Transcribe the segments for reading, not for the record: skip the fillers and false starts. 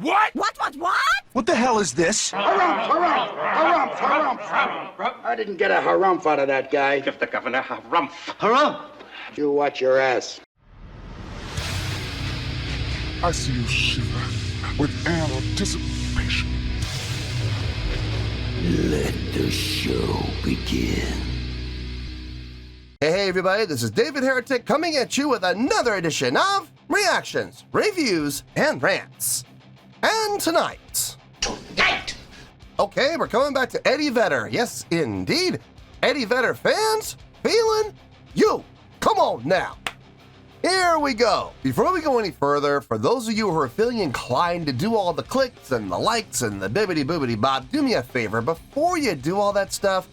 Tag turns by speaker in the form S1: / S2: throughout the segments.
S1: What?
S2: What?
S3: What the hell is this?
S4: Harumph. I didn't get a harumph out of that guy.
S1: Give the governor harumph.
S3: Harumph!
S4: You watch your ass.
S5: I see you shiver with anticipation.
S6: Let the show begin.
S7: Hey everybody, this is David Heretic coming at you with another edition of Reactions, Reviews, and Rants. And tonight... Okay, we're coming back to Eddie Vedder. Yes, indeed. Eddie Vedder Fans FEELIN YOU. Come on now. Here we go. Before we go any further, for those of you who are feeling inclined to do all the clicks and the likes and the bibbity-boobity-bob, do me a favor. Before you do all that stuff,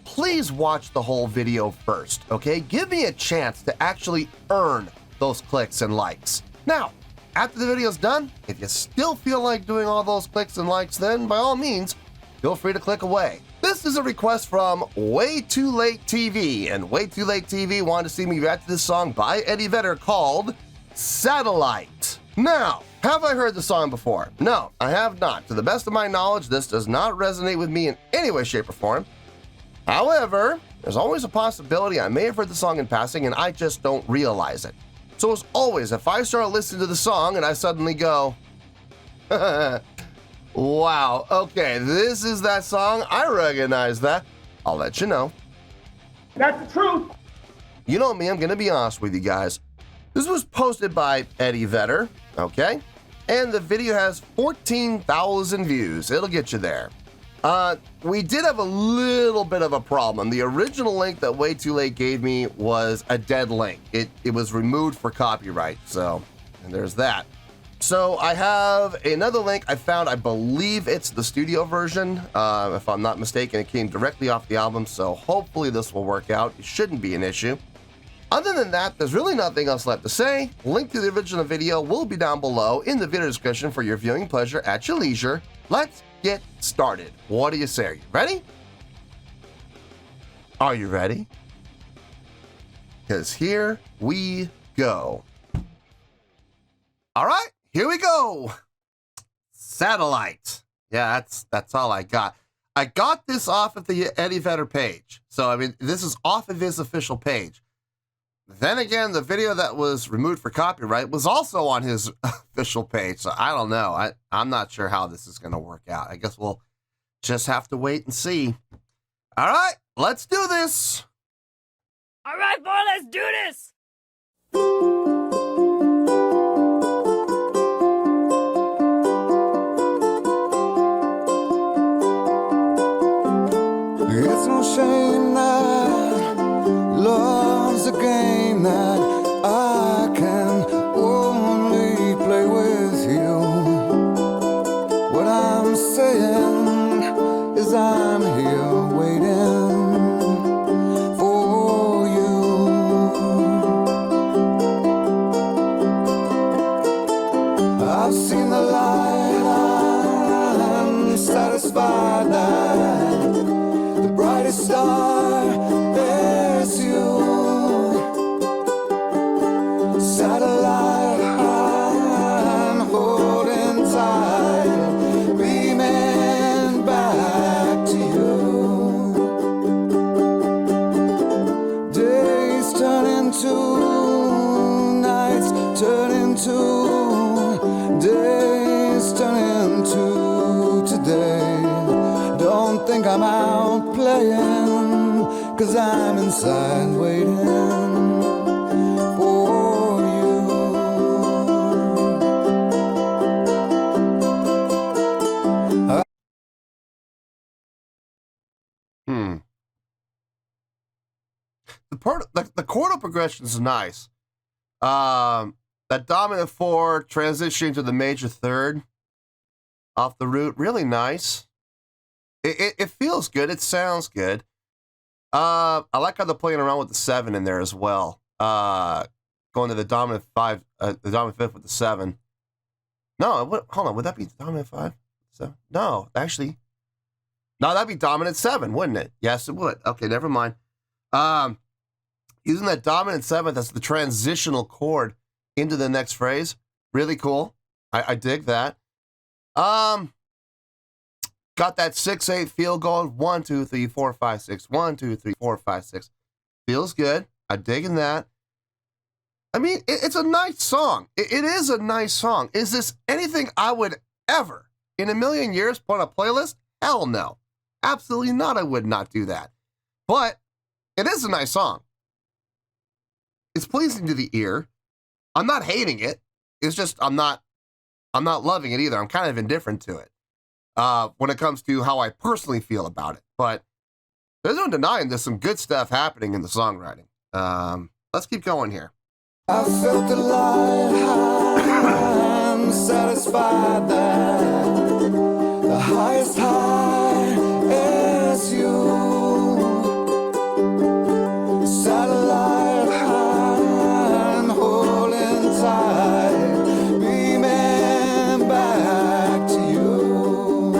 S7: please watch the whole video first, okay? Give me a chance to actually earn those clicks and likes. Now, after the video's done, if you still feel like doing all those clicks and likes, then by all means, feel free to click away. This is a request from Way Too Late TV, and Way Too Late TV wanted to see me react to this song by Eddie Vedder called Satellite. Now, have I heard the song before? No, I have not. To the best of my knowledge, this does not resonate with me in any way, shape, or form. However, there's always a possibility I may have heard the song in passing and I just don't realize it. So as always, if I start listening to the song and I suddenly go, wow, okay, this is that song, I recognize that, I'll let you know.
S4: That's the truth.
S7: You know me, I'm gonna be honest with you guys. This was posted by Eddie Vedder, okay? And the video has 14,000 views. It'll get you there. We did have a little bit of a problem. The original link that Way Too Late gave me was a dead link. It was removed for copyright, so, and there's that. So I have another link I found, I believe it's the studio version, if I'm not mistaken. It came directly off the album, so hopefully this will work out. It shouldn't be an issue. Other than that, there's really nothing else left to say. Link to the original video will be down below in the video description for your viewing pleasure at your leisure. Let's get started. What do you say? Are you ready? Are you ready? Because here we go. All right, here we go. Satellite. Yeah, that's all I got. I got this off of the Eddie Vedder page. So, I mean, this is off of his official page. Then again, the video that was removed for copyright was also on his official page. So I don't know. I'm not sure how this is going to work out. I guess we'll just have to wait and see. All right, let's do this.
S2: All right, boy, let's do this.
S8: It's no shame that love's a game that I can only play with you. What I'm saying is I'm here waiting for you. I've seen the light, I'm satisfied that the brightest star is you. Satellite, I'm holding tight, beaming back to you. Days turn into nights, turn into days, turn into today. Don't think I'm out playing, 'cause I'm inside waiting for you.
S7: The chordal progression is nice. That dominant 4 transitioning to the major 3rd off the root, really nice. It feels good. It sounds good. I like how they're playing around with the 7 in there as well. Going to the dominant 5, the dominant 5th with the 7. No, hold on. Would that be dominant 5? 7? No, actually. No, that'd be dominant 7, wouldn't it? Yes, it would. Okay, never mind. Using that dominant 7th as the transitional chord into the next phrase. Really cool. I dig that. Got that 6/8 feel going. 1, 2, 3, 4, 5, 6. 1, 2, 3, 4, 5, 6. Feels good. I'm digging that. I mean, it's a nice song. It is a nice song. Is this anything I would ever, in a million years, put on a playlist? Hell no. Absolutely not. I would not do that. But it is a nice song. It's pleasing to the ear. I'm not hating it. It's just I'm not loving it either. I'm kind of indifferent to it when it comes to how I personally feel about it. But there's no denying there's some good stuff happening in the songwriting. Let's keep going here.
S8: I felt alive, I'm satisfied that the highest high is you. Satellite high and holding tight, beaming back to you.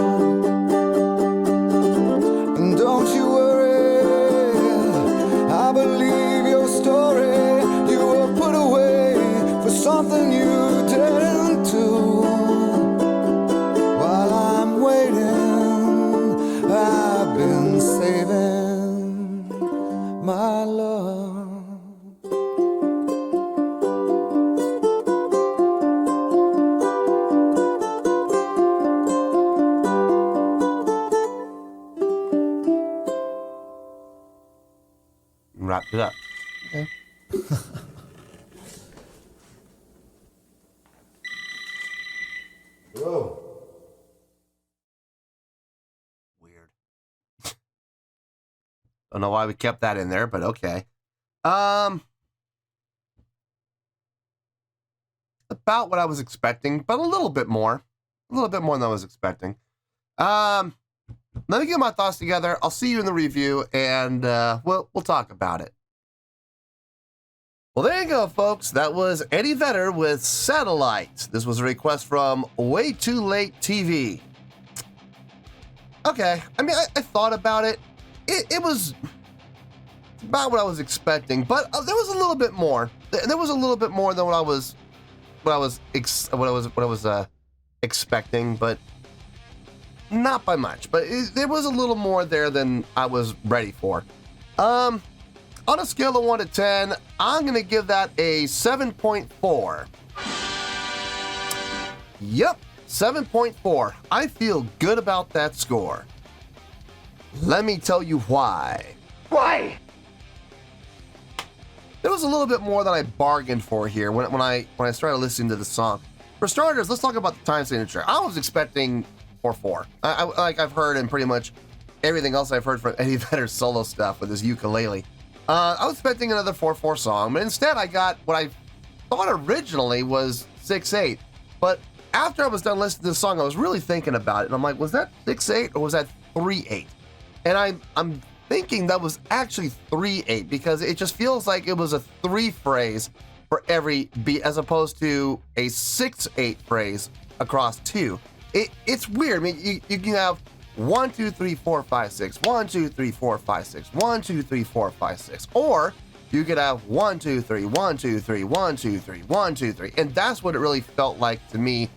S8: And don't you worry, I believe your story. Something you didn't do. While I'm waiting, I've been saving my love.
S7: Wrapped it up. Okay. Whoa. Weird. Don't know why we kept that in there, but okay. About what I was expecting, but a little bit more. A little bit more than I was expecting. Let me get my thoughts together. I'll see you in the review, and we'll talk about it. Well, there you go, folks. That was Eddie Vedder with Satellite. This was a request from Way Too Late TV. Okay, I mean, I thought about it. It was about what I was expecting, but there was a little bit more. There was a little bit more than what I was expecting, but not by much. But there was a little more there than I was ready for. On a scale of 1 to 10, I'm going to give that a 7.4. Yep, 7.4. I feel good about that score. Let me tell you why.
S4: Why?
S7: There was a little bit more than I bargained for here when I started listening to the song. For starters, let's talk about the time signature. I was expecting 4/4. Like I've heard in pretty much everything else I've heard from Eddie Vedder's solo stuff with his ukulele. I was expecting another 4/4 song, but instead I got what I thought originally was 6/8. But after I was done listening to the song, I was really thinking about it, and I'm like, was that 6/8 or was that 3/8? And I'm thinking that was actually 3/8 because it just feels like it was a 3 phrase for every beat as opposed to a 6/8 phrase across 2. It's weird. I mean, you can have 1, 2, 3, 4, 5, 6. 1, 2, 3, 4, 5, 6. 1, 2, 3, 4, 5, 6. Or you could have 1, 2, 3, 1, 2, 3, 1, 2, 3, 1, 2, 3. And that's what it really felt like to me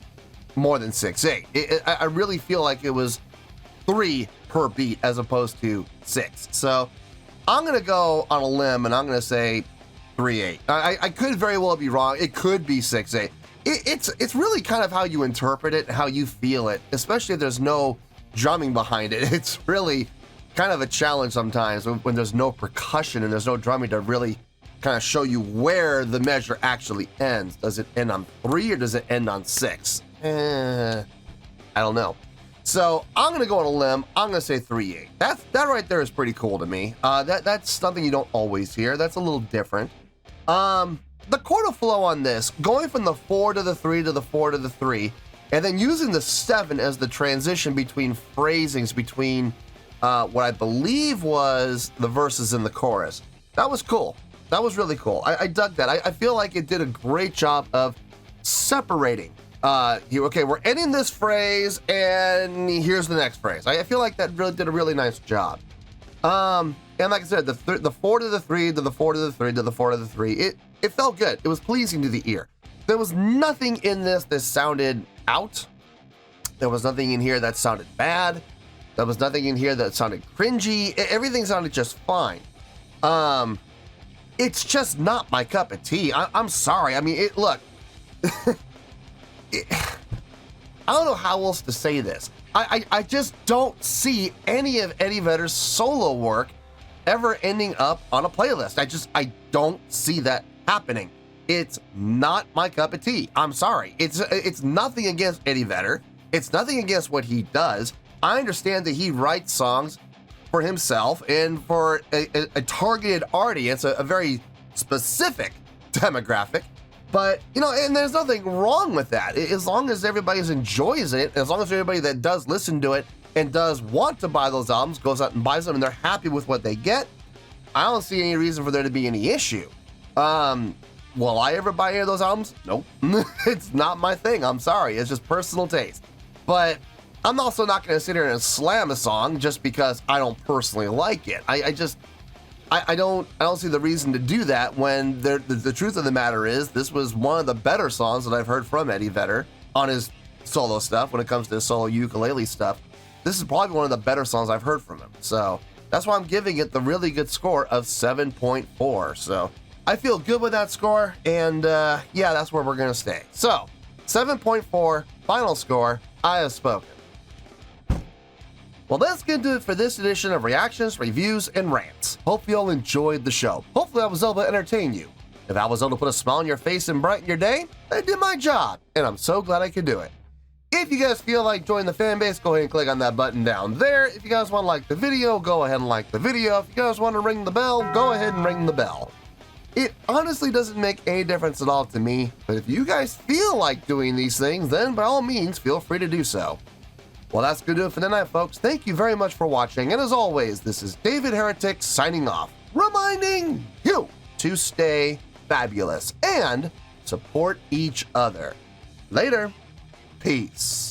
S7: more than 6/8. I really feel like it was 3 per beat as opposed to 6. So I'm going to go on a limb and I'm going to say 3/8. I could very well be wrong. It could be 6/8. It's really kind of how you interpret it, how you feel it, especially if there's no drumming behind it. It's really kind of a challenge sometimes when there's no percussion and there's no drumming to really kind of show you where the measure actually ends. Does it end on 3 or does it end on 6? I don't know. So I'm going to go on a limb. I'm going to say 3/8. That right there is pretty cool to me. That's something you don't always hear. That's a little different. The chord flow on this, going from the 4 to the 3 to the 4 to the 3, and then using the 7 as the transition between phrasings between what I believe was the verses and the chorus. That was cool. That was really cool. I dug that. I feel like it did a great job of separating. Okay, we're ending this phrase, and here's the next phrase. I feel like that really did a really nice job. And like I said, the 4 to the 3 to the 4 to the 3 to the 4 to the 3, it felt good. It was pleasing to the ear. There was nothing in this that sounded out. There was nothing in here that sounded bad. There was nothing in here that sounded cringy. Everything sounded just fine. It's just not my cup of tea. I'm sorry. I mean, look, I don't know how else to say this. I just don't see any of Eddie Vedder's solo work ever ending up on a playlist. I don't see that happening. It's not my cup of tea. I'm sorry. It's nothing against Eddie Vedder. It's nothing against what he does. I understand that he writes songs for himself and for a targeted audience, a very specific demographic. But, you know, and there's nothing wrong with that. As long as everybody enjoys it, as long as everybody that does listen to it and does want to buy those albums goes out and buys them and they're happy with what they get, I don't see any reason for there to be any issue. Will I ever buy any of those albums? Nope. It's not my thing. I'm sorry. It's just personal taste. But I'm also not going to sit here and slam a song just because I don't personally like it. I don't see the reason to do that when the truth of the matter is this was one of the better songs that I've heard from Eddie Vedder on his solo stuff. When it comes to his solo ukulele stuff, this is probably one of the better songs I've heard from him. So that's why I'm giving it the really good score of 7.4. So I feel good with that score, and yeah, that's where we're going to stay. So 7.4, final score, I have spoken. Well, that's going to do it for this edition of Reactions, Reviews, and Rants. Hope you all enjoyed the show. Hopefully I was able to entertain you. If I was able to put a smile on your face and brighten your day, I did my job, and I'm so glad I could do it. If you guys feel like joining the fan base, go ahead and click on that button down there. If you guys want to like the video, go ahead and like the video. If you guys want to ring the bell, go ahead and ring the bell. It honestly doesn't make any difference at all to me, but if you guys feel like doing these things, then by all means, feel free to do so. Well, that's going to do it for tonight, folks. Thank you very much for watching, and as always, this is David Heretic signing off, reminding you to stay fabulous and support each other. Later. Peace.